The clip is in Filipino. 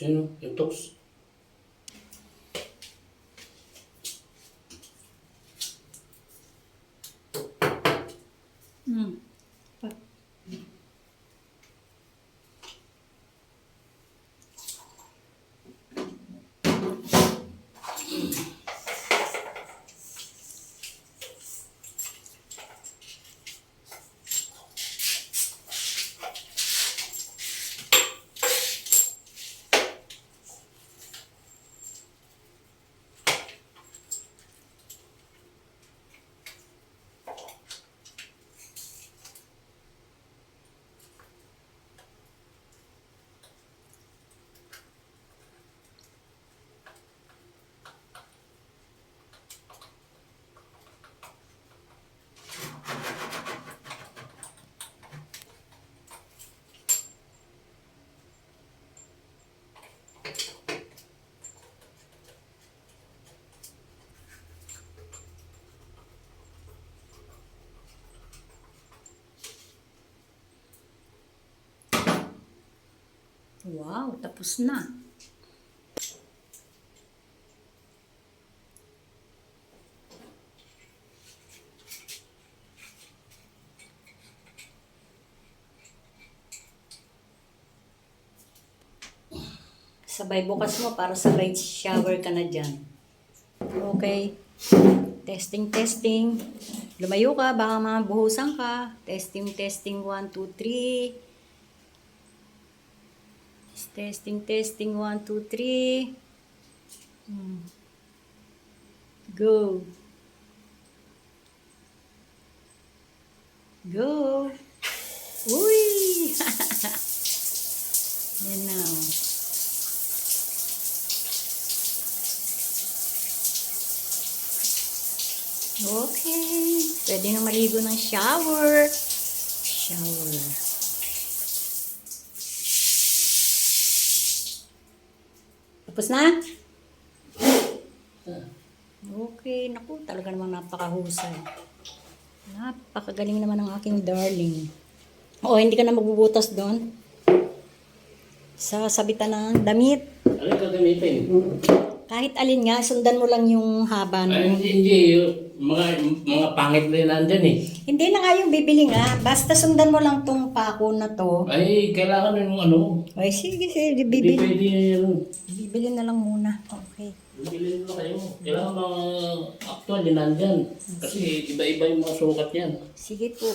Sino? Yung tox. Hmm. Wow, tapos na. Sabay bukas mo para sabay shower ka na dyan. Okay. Testing, testing. Lumayo ka, baka mabuhusan ka. Testing, testing, 1, 2, 3. Testing, testing, 1, 2, 3. Go. Go. Uy! Yan na, oh. Okay. Pwede na maligo ng shower. Shower. Tapos na? Okay. Naku, talaga namang napakahusay. Napakagaling naman ng aking darling. Oo, hindi ka na magbubutas doon. Sa sabitan ng damit. Ano yung gagamitin? Kahit alin nga, sundan mo lang yung haba Ay, nun. hindi. Mga pangit na yun nandyan eh. Hindi na nga yung bibili nga. Basta sundan mo lang tong pako na to. Ay, kailangan yung ano. Ay, sige, sige. Hindi Bibili. pwede yun. Bibili na lang muna. Okay. Bibili na kayo. Kailangan mga actual din nandyan. Kasi iba-iba yung mga sukat yan. Sige po.